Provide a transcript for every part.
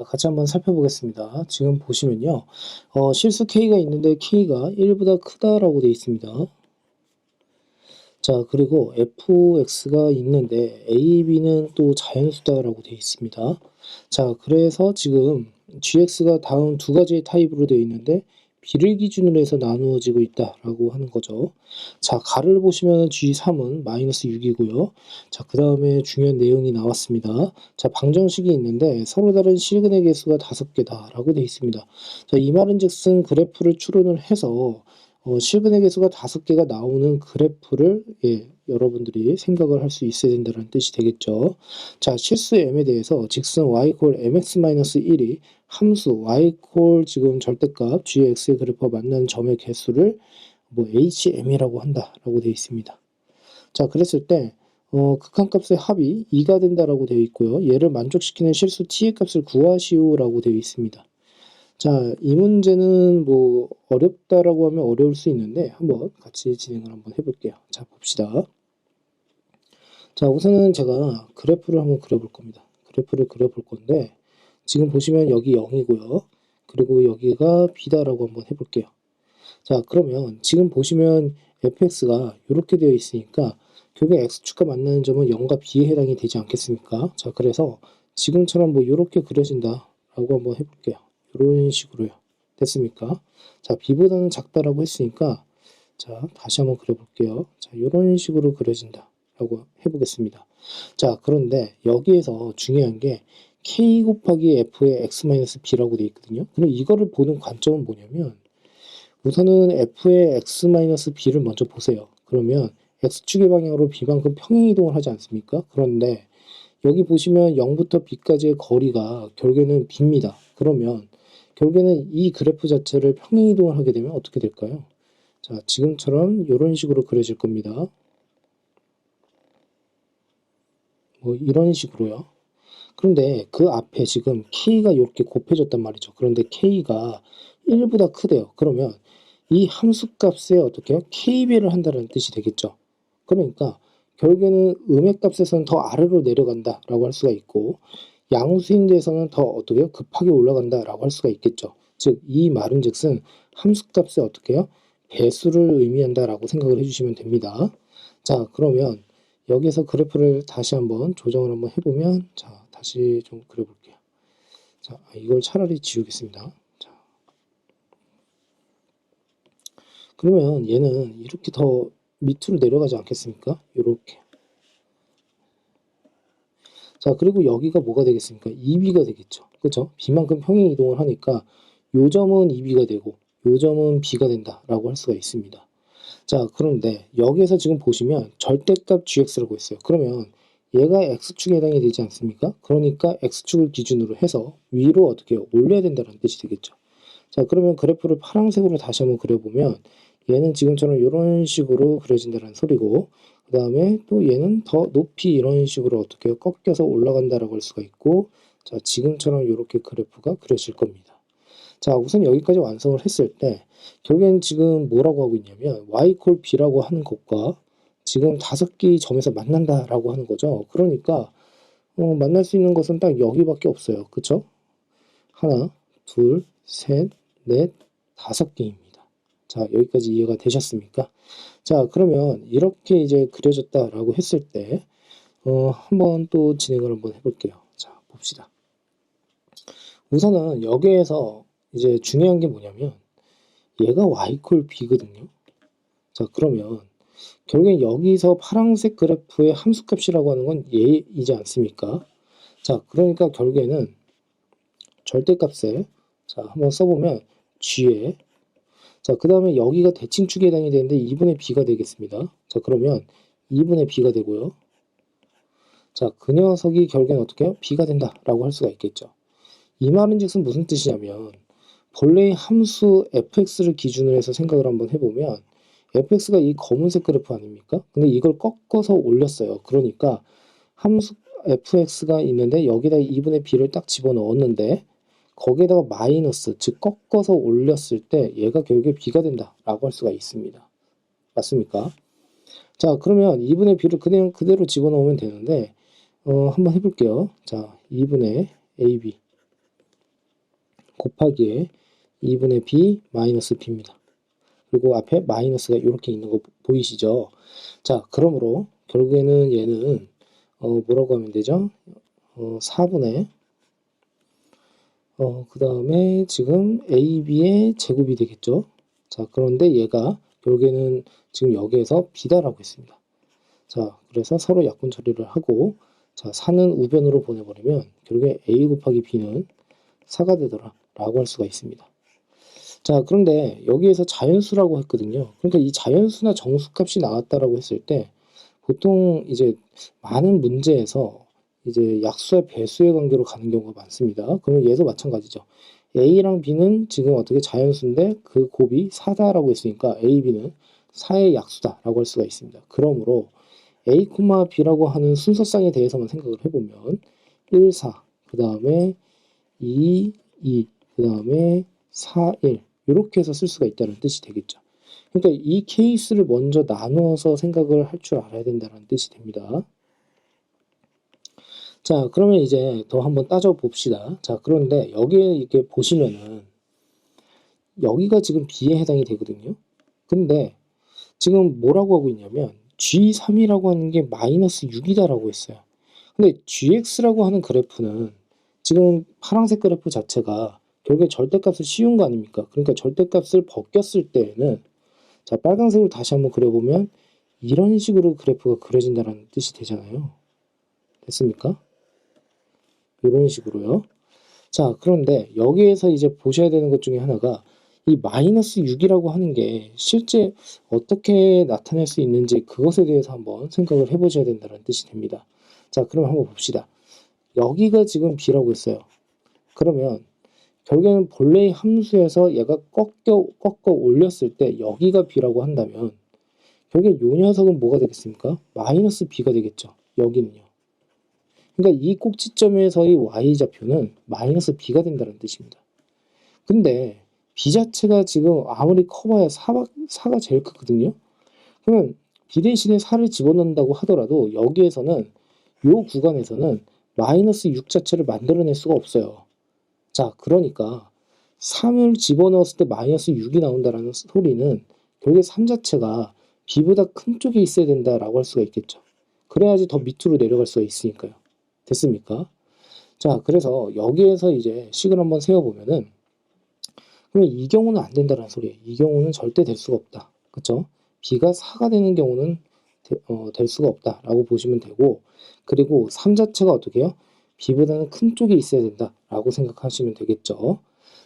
같이 한번 살펴보겠습니다. 지금 보시면요. 실수 K가 있는데 K가 1보다 크다라고 되어 있습니다. 자, 그리고 fx가 있는데 ab는 또 자연수다라고 되어 있습니다. 자, 그래서 지금 gx가 다음 두 가지의 타입으로 되어 있는데 b를 기준으로 해서 나누어지고 있다라고 하는 거죠. 자, 가를 보시면 g3은 마이너스 6이고요. 자, 그 다음에 중요한 내용이 나왔습니다. 자, 방정식이 있는데 서로 다른 실근의 개수가 5개다라고 되어 있습니다. 자, 이 말은즉슨 그래프를 추론을 해서 실근의 개수가 5개가 나오는 그래프를 여러분들이 생각을 할 수 있어야 된다는 뜻이 되겠죠. 자, 실수 m에 대해서 직선 y mx-1이 함수 y 지금 절대값 gx의 그래프와 만나는 점의 개수를 HM이라고 한다라고 되어 있습니다. 자, 그랬을 때 극한값의 합이 2가 된다라고 되어 있고요. 얘를 만족시키는 실수 t의 값을 구하시오라고 되어 있습니다. 자, 이 문제는 어렵다라고 하면 어려울 수 있는데 한번 같이 진행을 한번 해볼게요. 자, 봅시다. 자, 우선은 제가 그래프를 한번 그려볼 겁니다. 그래프를 그려볼 건데 지금 보시면 여기 0이고요. 그리고 여기가 b다라고 한번 해볼게요. 자, 그러면 지금 보시면 fx가 이렇게 되어 있으니까 결국에 x축과 만나는 점은 0과 b에 해당이 되지 않겠습니까? 자, 그래서 지금처럼 이렇게 그려진다라고 한번 해볼게요. 이런 식으로요. 됐습니까? 자, b보다는 작다라고 했으니까 자, 다시 한번 그려볼게요. 자, 이런 식으로 그려진다라고 해보겠습니다. 자, 그런데 여기에서 중요한 게 k 곱하기 f의 x-b라고 되어 있거든요. 그럼 이거를 보는 관점은 뭐냐면 우선은 f의 x-b를 먼저 보세요. 그러면 x축의 방향으로 b만큼 평행이동을 하지 않습니까? 그런데 여기 보시면 0부터 b까지의 거리가 결국에는 b입니다. 그러면 결국에는 이 그래프 자체를 평행이동을 하게 되면 어떻게 될까요? 자, 지금처럼 이런 식으로 그려질 겁니다. 이런 식으로요. 그런데 그 앞에 지금 k가 이렇게 곱해졌단 말이죠. 그런데 k가 1보다 크대요. 그러면 이 함수값에 어떻게 해요? k배를 한다는 뜻이 되겠죠. 그러니까 결국에는 음의 값에서는 더 아래로 내려간다라고 할 수가 있고 양수인대에서는 더 어떻게 해요? 급하게 올라간다라고 할 수가 있겠죠. 즉 이 말은즉슨 함수값에 어떻게 해요? 배수를 의미한다라고 생각을 해주시면 됩니다. 자, 그러면 여기서 그래프를 다시 한번 조정을 한번 해보면 자, 다시 좀 그려볼게요. 자, 이걸 차라리 지우겠습니다. 자, 그러면 얘는 이렇게 더 밑으로 내려가지 않겠습니까? 이렇게. 자, 그리고 여기가 뭐가 되겠습니까? 2b가 되겠죠. 그렇죠? b만큼 평행 이동을 하니까 요 점은 2b가 되고 요 점은 b가 된다라고 할 수가 있습니다. 자, 그런데 여기에서 지금 보시면 절대값 gx라고 했어요. 그러면 얘가 x축에 해당이 되지 않습니까? 그러니까 x축을 기준으로 해서 위로 어떻게 올려야 된다는 뜻이 되겠죠. 자, 그러면 그래프를 파란색으로 다시 한번 그려보면 얘는 지금처럼 이런 식으로 그려진다는 소리고 그 다음에 또 얘는 더 높이 이런 식으로 어떻게 꺾여서 올라간다라고 할 수가 있고 자, 지금처럼 이렇게 그래프가 그려질 겁니다. 자, 우선 여기까지 완성을 했을 때 결국엔 지금 뭐라고 하고 있냐면 y b라고 하는 것과 지금 5개의 점에서 만난다라고 하는 거죠. 그러니까 만날 수 있는 것은 딱 여기밖에 없어요. 그쵸? 하나, 둘, 셋, 넷, 5개입니다. 자, 여기까지 이해가 되셨습니까? 자, 그러면 이렇게 이제 그려졌다라고 했을 때 한번 또 진행을 한번 해볼게요. 자, 봅시다. 우선은 여기에서 이제 중요한 게 뭐냐면 얘가 y b거든요. 자, 그러면 결국엔 여기서 파란색 그래프의 함수값이라고 하는 건 얘이지 않습니까? 자, 그러니까 결국에는 절대값에 자, 한번 써보면 g에 자, 그 다음에 여기가 대칭축에 해당이 되는데 2분의 b가 되겠습니다. 자, 그러면 2분의 b가 되고요. 자, 그 녀석이 결국엔 어떻게 해요? b가 된다라고 할 수가 있겠죠. 이 말은즉슨 무슨 뜻이냐면 본래의 함수 fx를 기준으로 해서 생각을 한번 해보면 fx가 이 검은색 그래프 아닙니까? 근데 이걸 꺾어서 올렸어요. 그러니까 함수 fx가 있는데 여기다 2분의 b를 딱 집어넣었는데 거기에다가 마이너스, 즉 꺾어서 올렸을 때 얘가 결국에 b가 된다라고 할 수가 있습니다. 맞습니까? 자, 그러면 2분의 b를 그냥 그대로 집어넣으면 되는데 한번 해볼게요. 자, 2분의 ab 곱하기에 2분의 b 마이너스 b입니다. 그리고 앞에 마이너스가 이렇게 있는 거 보이시죠? 자, 그러므로 결국에는 얘는 뭐라고 하면 되죠? 4분의 그 다음에 지금 AB의 제곱이 되겠죠? 자, 그런데 얘가 결국에는 지금 여기에서 B다라고 했습니다. 자, 그래서 서로 약분 처리를 하고, 자, 4는 우변으로 보내버리면 결국에 A 곱하기 B는 4가 되더라 라고 할 수가 있습니다. 자, 그런데 여기에서 자연수라고 했거든요. 그러니까 이 자연수나 정수값이 나왔다라고 했을 때 보통 이제 많은 문제에서 이제 약수와 배수의 관계로 가는 경우가 많습니다. 그러면 얘도 마찬가지죠. A랑 B는 지금 어떻게 자연수인데 그 곱이 4다라고 했으니까 A, B는 4의 약수다라고 할 수가 있습니다. 그러므로 A, B라고 하는 순서쌍에 대해서만 생각을 해보면 1, 4, 그 다음에 2, 2, 그 다음에 4, 1 이렇게 해서 쓸 수가 있다는 뜻이 되겠죠. 그러니까 이 케이스를 먼저 나누어서 생각을 할 줄 알아야 된다는 뜻이 됩니다. 자, 그러면 이제 더 한번 따져 봅시다. 자, 그런데 여기에 이렇게 보시면은 여기가 지금 B에 해당이 되거든요. 근데 지금 뭐라고 하고 있냐면 G3이라고 하는 게 마이너스 6이다라고 했어요. 근데 GX라고 하는 그래프는 지금 파란색 그래프 자체가 결국에 절대값을 씌운 거 아닙니까? 그러니까 절대값을 벗겼을 때에는 자, 빨간색으로 다시 한번 그려보면 이런 식으로 그래프가 그려진다는 뜻이 되잖아요. 됐습니까? 이런 식으로요. 자, 그런데 여기에서 이제 보셔야 되는 것 중에 하나가 이 마이너스 6이라고 하는 게 실제 어떻게 나타낼 수 있는지 그것에 대해서 한번 생각을 해보셔야 된다는 뜻이 됩니다. 자, 그럼 한번 봅시다. 여기가 지금 B라고 했어요. 그러면 결국에는 본래의 함수에서 얘가 꺾어 올렸을 때 여기가 B라고 한다면 결국에 이 녀석은 뭐가 되겠습니까? 마이너스 B가 되겠죠. 여기는요. 그러니까 이 꼭지점에서의 y좌표는 마이너스 b가 된다는 뜻입니다. 근데 b 자체가 지금 아무리 커봐야 4가 제일 크거든요. 그러면 b 대신에 4를 집어넣는다고 하더라도 여기에서는 이 구간에서는 마이너스 6 자체를 만들어낼 수가 없어요. 자, 그러니까 3을 집어넣었을 때 마이너스 6이 나온다는 소리는 결국에 3 자체가 b보다 큰 쪽에 있어야 된다라고 할 수가 있겠죠. 그래야지 더 밑으로 내려갈 수가 있으니까요. 됐습니까? 자, 그래서 여기에서 이제 식을 한번 세워보면은, 그러면 이 경우는 안 된다는 소리예요. 이 경우는 절대 될 수가 없다. 그쵸? B가 4가 되는 경우는 될 수가 없다라고 보시면 되고, 그리고 3 자체가 어떻게 해요? B보다는 큰 쪽에 있어야 된다라고 생각하시면 되겠죠.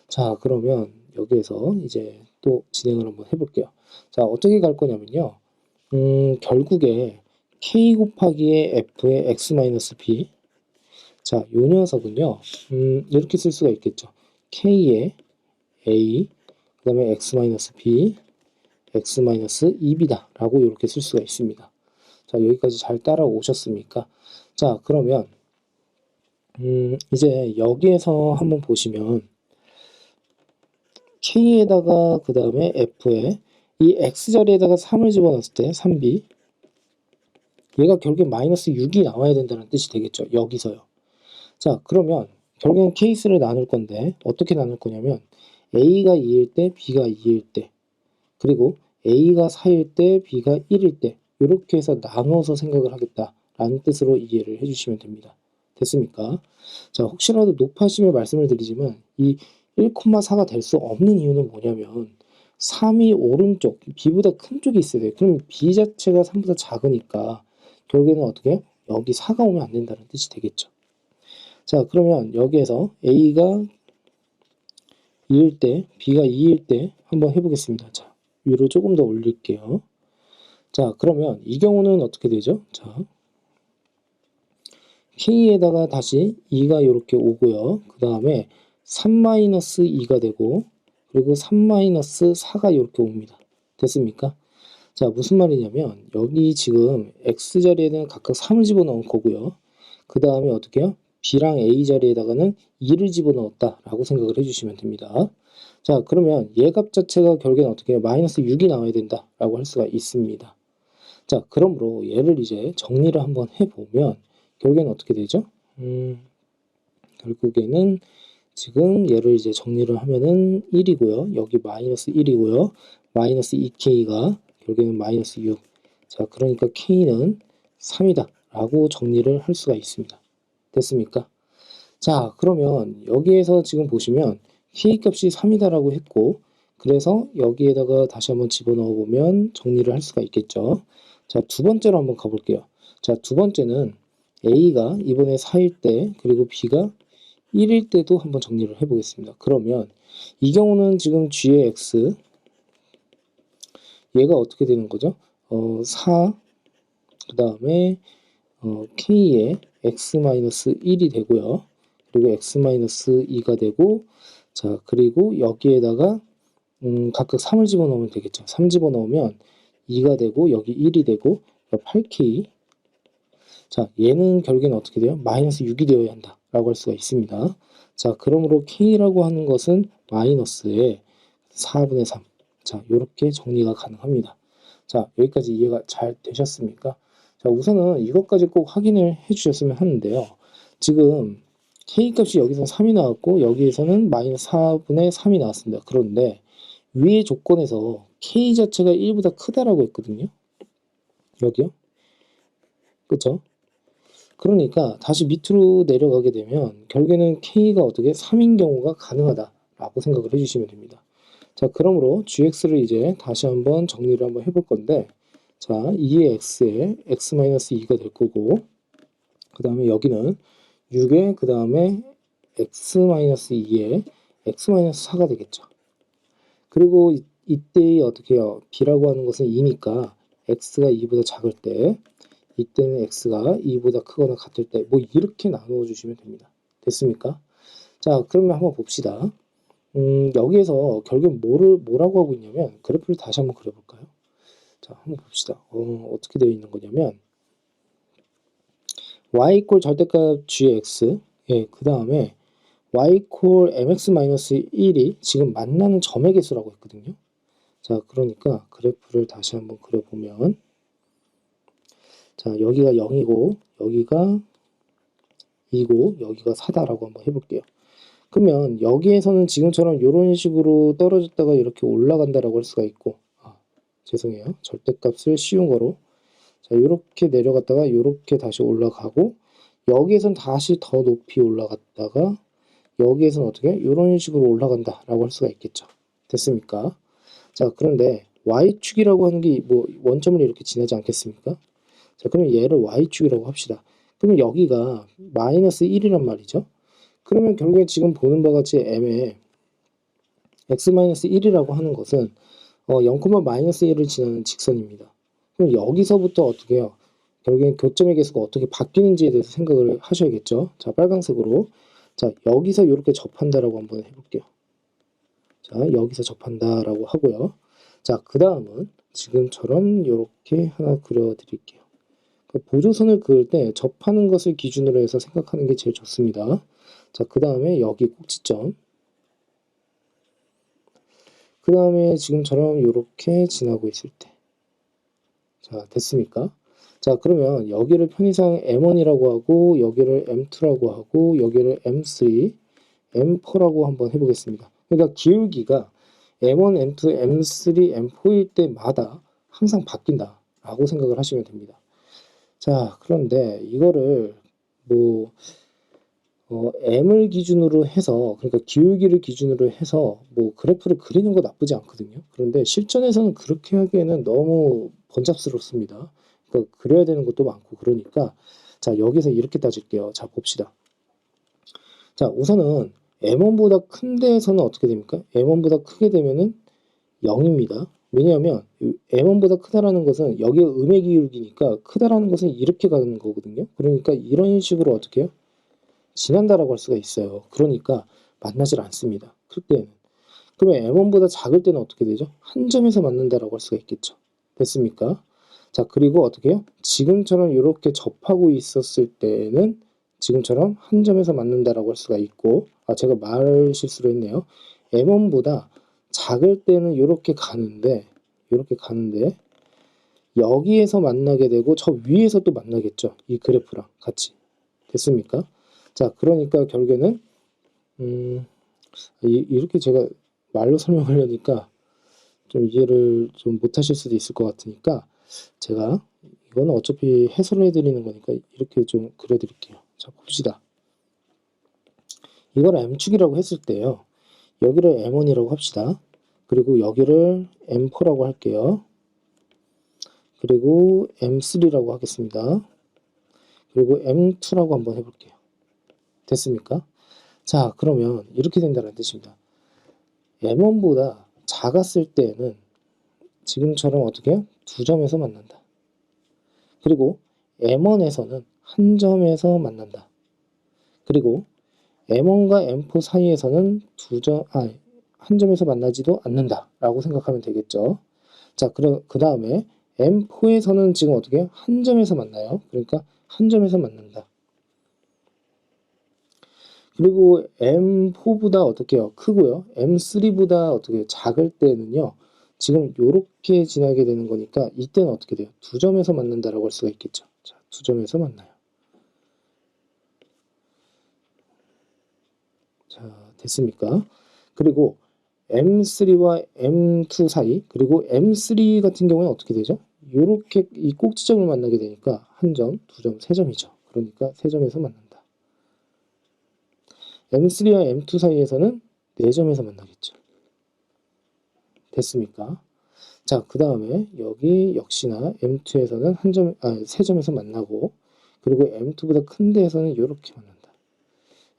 자, 그러면 여기에서 이제 또 진행을 한번 해볼게요. 자, 어떻게 갈 거냐면요. 결국에 K 곱하기의 F의 X-B 자, 요 녀석은요, 이렇게 쓸 수가 있겠죠. K의 A, 그 다음에 X-B, X-2B다. 라고 이렇게 쓸 수가 있습니다. 자, 여기까지 잘 따라오셨습니까? 자, 그러면, 이제 여기에서 한번 보시면, K에다가, 그 다음에 F에, 이 X 자리에다가 3을 집어넣었을 때, 3B, 얘가 결국에 마이너스 6이 나와야 된다는 뜻이 되겠죠. 여기서요. 자, 그러면 결국엔 케이스를 나눌 건데 어떻게 나눌 거냐면 A가 2일 때 B가 2일 때 그리고 A가 4일 때 B가 1일 때 이렇게 해서 나눠서 생각을 하겠다라는 뜻으로 이해를 해주시면 됩니다. 됐습니까? 자, 혹시라도 높아심에 말씀을 드리지만 이 1,4가 될 수 없는 이유는 뭐냐면 3이 오른쪽 B보다 큰 쪽이 있어야 돼요. 그럼 B 자체가 3보다 작으니까 결국에는 어떻게 해요? 여기 4가 오면 안 된다는 뜻이 되겠죠. 자, 그러면 여기에서 A가 2일 때, B가 2일 때 한번 해보겠습니다. 자, 위로 조금 더 올릴게요. 자, 그러면 이 경우는 어떻게 되죠? 자, K에다가 다시 2가 이렇게 오고요. 그 다음에 3-2가 되고, 그리고 3-4가 이렇게 옵니다. 됐습니까? 자, 무슨 말이냐면, 여기 지금 X 자리에는 각각 3을 집어넣은 거고요. 그 다음에 어떻게 해요? B랑 A 자리에다가는 2를 집어넣었다라고 생각을 해주시면 됩니다. 자, 그러면 얘 값 자체가 결국에는 어떻게 해요? 마이너스 6이 나와야 된다라고 할 수가 있습니다. 자, 그러므로 얘를 이제 정리를 한번 해보면 결국에는 어떻게 되죠? 결국에는 지금 얘를 이제 정리를 하면은 1이고요. 여기 마이너스 1이고요. 마이너스 2k가 결국에는 마이너스 6. 자, 그러니까 k는 3이다 라고 정리를 할 수가 있습니다. 됐습니까? 자, 그러면 여기에서 지금 보시면 k값이 3이다 라고 했고, 그래서 여기에다가 다시 한번 집어넣어 보면 정리를 할 수가 있겠죠. 자, 두 번째로 한번 가볼게요. 자, 두 번째는 a가 이번에 4일 때, 그리고 b가 1일 때도 한번 정리를 해보겠습니다. 그러면 이 경우는 지금 g의 x, 얘가 어떻게 되는 거죠? 4, 그 다음에 k의 x-1이 되고요. 그리고 x-2가 되고, 자, 그리고 여기에다가 각각 3을 집어넣으면 되겠죠. 3 집어넣으면 2가 되고, 여기 1이 되고, 8k. 자, 얘는 결국에는 어떻게 돼요? 마이너스 6이 되어야 한다 라고 할 수가 있습니다. 자, 그러므로 k라고 하는 것은 마이너스의 4분의 3. 자, 이렇게 정리가 가능합니다. 자, 여기까지 이해가 잘 되셨습니까? 자, 우선은 이것까지 꼭 확인을 해 주셨으면 하는데요. 지금 k값이 여기서 3이 나왔고, 여기에서는 마이너스 4분의 3이 나왔습니다. 그런데 위의 조건에서 k 자체가 1보다 크다라고 했거든요. 여기요. 그쵸? 그러니까 다시 밑으로 내려가게 되면 결국에는 k가 어떻게 3인 경우가 가능하다라고 생각을 해주시면 됩니다. 자, 그러므로 gx를 이제 다시 한번 정리를 한번 해볼 건데, 자, 2의 x에 x-2가 될 거고, 그 다음에 여기는 6에 그 다음에 x-2에 x-4가 되겠죠. 그리고 이때의 어떻게 해요? b라고 하는 것은 2니까 x가 2보다 작을 때, 이때는 x가 2보다 크거나 같을 때, 뭐 이렇게 나누어 주시면 됩니다. 됐습니까? 자, 그러면 한번 봅시다. 여기에서 결국 뭐라고 하고 있냐면, 그래프를 다시 한번 그려볼까요? 자, 한번 봅시다. 어떻게 되어 있는 거냐면, y 이퀄 절대값 gx, 예, 그 다음에 y 이퀄 mx-1이 지금 만나는 점의 개수라고 했거든요. 자, 그러니까 그래프를 다시 한번 그려보면, 자, 여기가 0이고, 여기가 2고, 여기가 4다라고 한번 해볼게요. 그러면 여기에서는 지금처럼 이런 식으로 떨어졌다가 이렇게 올라간다라고 할 수가 있고, 죄송해요. 절대값을 씌운 거로. 자, 이렇게 내려갔다가 이렇게 다시 올라가고, 여기에선 다시 더 높이 올라갔다가, 여기에서는 어떻게? 이런 식으로 올라간다라고 할 수가 있겠죠. 됐습니까? 자, 그런데 y축이라고 하는 게 뭐 원점을 이렇게 지나지 않겠습니까? 자, 그러면 얘를 y축이라고 합시다. 그러면 여기가 마이너스 1이란 말이죠. 그러면 결국에 지금 보는 바와 같이 m에 x-1이라고 하는 것은 0,-1을 지나는 직선입니다. 그럼 여기서부터 어떻게 해요? 결국엔 교점의 개수가 어떻게 바뀌는지에 대해서 생각을 하셔야겠죠. 자, 빨간색으로. 자, 여기서 이렇게 접한다라고 한번 해볼게요. 자, 여기서 접한다라고 하고요. 자, 그 다음은 지금처럼 이렇게 하나 그려드릴게요. 보조선을 그을 때 접하는 것을 기준으로 해서 생각하는 게 제일 좋습니다. 자, 그 다음에 여기 꼭지점. 그 다음에 지금처럼 이렇게 지나고 있을 때. 자, 됐습니까? 자, 그러면 여기를 편의상 M1이라고 하고, 여기를 M2라고 하고, 여기를 M3, M4라고 한번 해보겠습니다. 그러니까 기울기가 M1, M2, M3, M4일 때마다 항상 바뀐다라고 생각을 하시면 됩니다. 자, 그런데 이거를 뭐 M을 기준으로 해서, 그러니까 기울기를 기준으로 해서 뭐 그래프를 그리는 거 나쁘지 않거든요. 그런데 실전에서는 그렇게 하기에는 너무 번잡스럽습니다. 그러니까 그려야 되는 것도 많고 그러니까, 자, 여기서 이렇게 따질게요. 자, 봅시다. 자, 우선은 M1보다 큰 데에서는 어떻게 됩니까? M1보다 크게 되면은 0입니다. 왜냐하면 M1보다 크다라는 것은 여기가 음의 기울기니까, 크다라는 것은 이렇게 가는 거거든요. 그러니까 이런 식으로 어떻게 해요? 지난다라고 할 수가 있어요. 그러니까 만나질 않습니다. 클 때는. 그러면 M1보다 작을 때는 어떻게 되죠? 한 점에서 만난다라고 할 수가 있겠죠. 됐습니까? 자, 그리고 어떻게 해요? 지금처럼 이렇게 접하고 있었을 때는 지금처럼 한 점에서 만난다라고 할 수가 있고, 제가 말 실수로 했네요. M1보다 작을 때는 이렇게 가는데, 여기에서 만나게 되고 저 위에서 또 만나겠죠. 이 그래프랑 같이. 됐습니까? 자, 그러니까 결국에는 이렇게 제가 말로 설명하려니까 좀 이해를 좀 못하실 수도 있을 것 같으니까 제가 이거는 어차피 해설을 해드리는 거니까 이렇게 좀 그려드릴게요. 자, 봅시다. 이걸 M축이라고 했을 때요. 여기를 M1이라고 합시다. 그리고 여기를 M4라고 할게요. 그리고 M3라고 하겠습니다. 그리고 M2라고 한번 해볼게요. 됐습니까? 자, 그러면 이렇게 된다는 뜻입니다. M1보다 작았을 때는 지금처럼 어떻게 두 점에서 만난다. 그리고 M1에서는 한 점에서 만난다. 그리고 M1과 M4 사이에서는 한 점에서 만나지도 않는다 라고 생각하면 되겠죠. 자, 그 다음에 M4에서는 지금 어떻게 한 점에서 만나요. 그러니까 한 점에서 만난다. 그리고 M4보다 어떻게 해요? 크고요. M3보다 어떻게 작을 때는요. 지금 요렇게 지나게 되는 거니까 이때는 어떻게 돼요? 두 점에서 만난다라고 할 수가 있겠죠. 자, 두 점에서 만나요. 자, 됐습니까? 그리고 M3와 M2 사이, 그리고 M3 같은 경우는 어떻게 되죠? 요렇게 이 꼭지점을 만나게 되니까 한 점, 두 점, 세 점이죠. 그러니까 세 점에서 만난다. M3와 M2 사이에서는 네 점에서 만나겠죠. 됐습니까? 자, 그 다음에 여기 역시나 M2에서는 세 점에서 만나고, 그리고 M2보다 큰 데에서는 이렇게 만난다.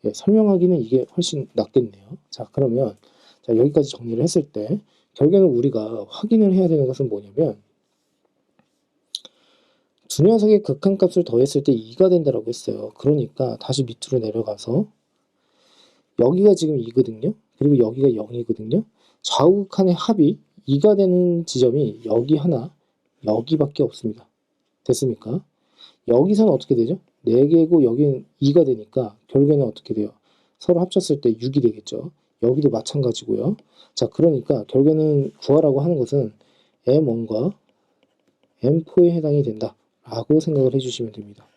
예, 설명하기는 이게 훨씬 낫겠네요. 자, 그러면 자, 여기까지 정리를 했을 때 결국에는 우리가 확인을 해야 되는 것은 뭐냐면 두 녀석의 극한값을 더했을 때 2가 된다라고 했어요. 그러니까 다시 밑으로 내려가서 여기가 지금 2거든요. 그리고 여기가 0이거든요. 좌우극한의 합이 2가 되는 지점이 여기 하나, 여기밖에 없습니다. 됐습니까? 여기서는 어떻게 되죠? 4개고 여기는 2가 되니까 결국에는 어떻게 돼요? 서로 합쳤을 때 6이 되겠죠. 여기도 마찬가지고요. 자, 그러니까 결국에는 구하라고 하는 것은 M1과 M4에 해당이 된다 라고 생각을 해주시면 됩니다.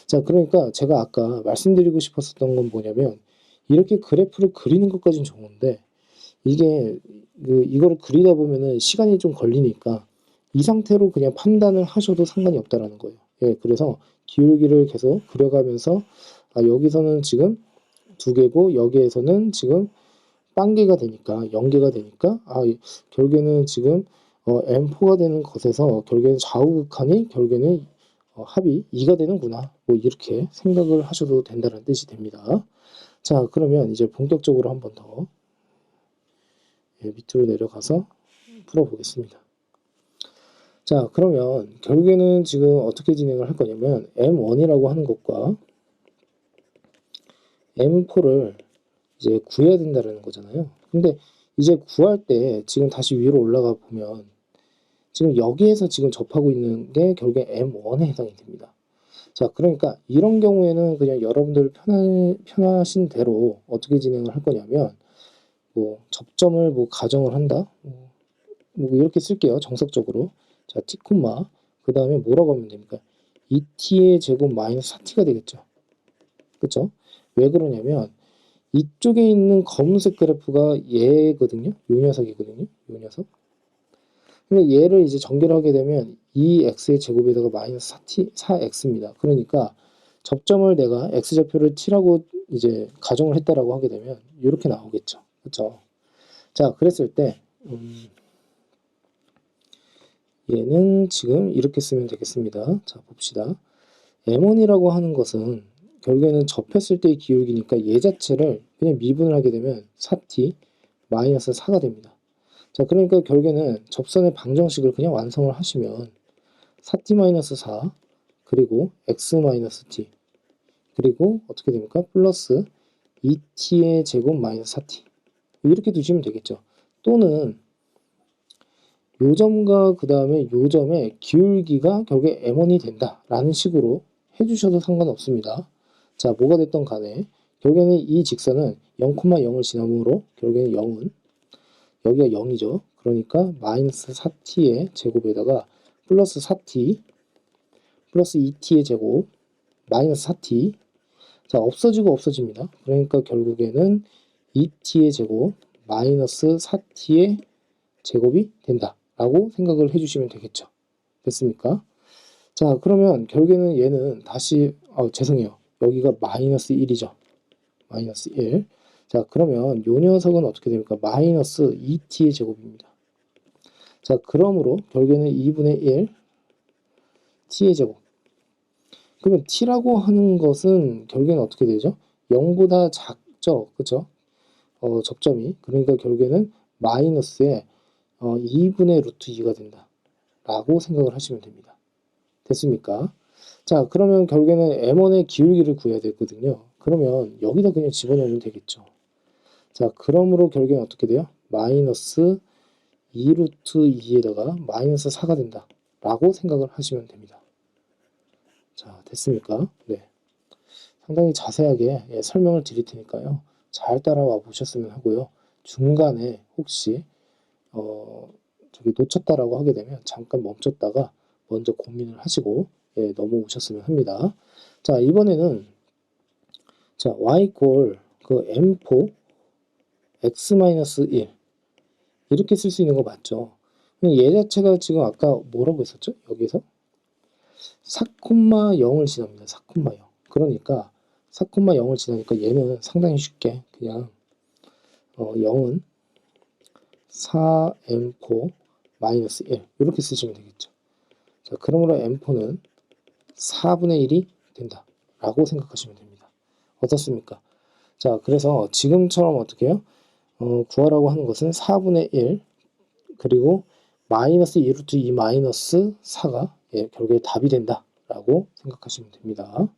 자, 그러니까 제가 아까 말씀드리고 싶었던 건 뭐냐면 이렇게 그래프를 그리는 것까진 좋은데 이게 이거를 그리다 보면은 시간이 좀 걸리니까 이 상태로 그냥 판단을 하셔도 상관이 없다라는 거예요. 예, 그래서 기울기를 계속 그려가면서 여기서는 지금 2개고 여기에서는 지금 빵개가 되니까 0개가 되니까 결국에는 지금 M4가 되는 것에서 결국에는 좌우극한이 결국에는 합이 2가 되는구나. 뭐 이렇게 생각을 하셔도 된다는 뜻이 됩니다. 자, 그러면 이제 본격적으로 한번 더 밑으로 내려가서 풀어보겠습니다. 자, 그러면 결국에는 지금 어떻게 진행을 할 거냐면 M1이라고 하는 것과 M4를 이제 구해야 된다는 거잖아요. 근데 이제 구할 때 지금 다시 위로 올라가 보면 지금 여기에서 지금 접하고 있는 게 결국에 M1에 해당이 됩니다. 자, 그러니까 이런 경우에는 그냥 여러분들 편하신 대로 어떻게 진행을 할 거냐면 뭐 접점을 뭐 가정을 한다. 뭐 이렇게 쓸게요. 정석적으로. 자, t, 그 다음에 뭐라고 하면 됩니까? 2t의 제곱 마이너스 4t가 되겠죠. 그쵸? 왜 그러냐면 이쪽에 있는 검은색 그래프가 얘거든요. 요 녀석이거든요. 요 녀석. 근데 얘를 이제 전개를 하게 되면 2x의 제곱에다가 마이너스 4x입니다. 그러니까 접점을 내가 x좌표를 t라고 이제 가정을 했다라고 하게 되면 이렇게 나오겠죠. 그쵸? 자, 그랬을 때 얘는 지금 이렇게 쓰면 되겠습니다. 자, 봅시다. M1이라고 하는 것은 결국에는 접했을 때의 기울기니까 얘 자체를 그냥 미분을 하게 되면 4t 마이너스 4가 됩니다. 자, 그러니까 결국에는 접선의 방정식을 그냥 완성을 하시면 4t 마이너스 4 그리고 x 마이너스 t 그리고 어떻게 됩니까? 플러스 2t의 제곱 마이너스 4t 이렇게 두시면 되겠죠. 또는 요 점과 그 다음에 요 점의 기울기가 결국에 M1이 된다 라는 식으로 해주셔도 상관없습니다. 자, 뭐가 됐던 간에 결국에는 이 직선은 0,0을 지나므로 결국에는 0은 여기가 0이죠. 그러니까 마이너스 4t의 제곱에다가 플러스 4t 플러스 2t의 제곱 마이너스 4t 자, 없어지고 없어집니다. 그러니까 결국에는 2t의 제곱 마이너스 4t의 제곱이 된다 라고 생각을 해주시면 되겠죠. 됐습니까? 자, 그러면 결국에는 얘는 다시 죄송해요. 여기가 마이너스 1이죠. 마이너스 1. 자, 그러면 요 녀석은 어떻게 됩니까? 마이너스 2t의 제곱입니다. 자, 그러므로 결국에는 2분의 1 t의 제곱. 그러면 t라고 하는 것은 결국에는 어떻게 되죠? 0보다 작죠. 그쵸? 접점이. 그러니까 결국에는 마이너스에 2분의 루트 2가 된다 라고 생각을 하시면 됩니다. 됐습니까? 자, 그러면 결국에는 m1의 기울기를 구해야 되거든요. 그러면 여기다 그냥 집어넣으면 되겠죠. 자, 그러므로 결국에는 어떻게 돼요? 마이너스 2루트 2에다가 마이너스 4가 된다 라고 생각을 하시면 됩니다. 자, 됐습니까? 네. 상당히 자세하게 설명을 드릴 테니까요. 잘 따라와 보셨으면 하고요. 중간에 혹시 저기 놓쳤다라고 하게 되면 잠깐 멈췄다가 먼저 고민을 하시고 넘어오셨으면 합니다. 자, 이번에는 자, y 꼴 그 m4 x-1 이렇게 쓸 수 있는 거 맞죠? 얘 자체가 지금 아까 뭐라고 했었죠? 여기서 4,0을 지납니다. 4,0. 그러니까 4,0을 지나니까 얘는 상당히 쉽게 그냥 0은 4m4 마이너스 1 이렇게 쓰시면 되겠죠. 자, 그러므로 m4는 4분의 1이 된다 라고 생각하시면 됩니다. 어떻습니까? 자, 그래서 지금처럼 어떻게 해요? 구하라고 하는 것은 4분의 1 그리고 마이너스 2루트 2 마이너스 4가 결국에 답이 된다 라고 생각하시면 됩니다.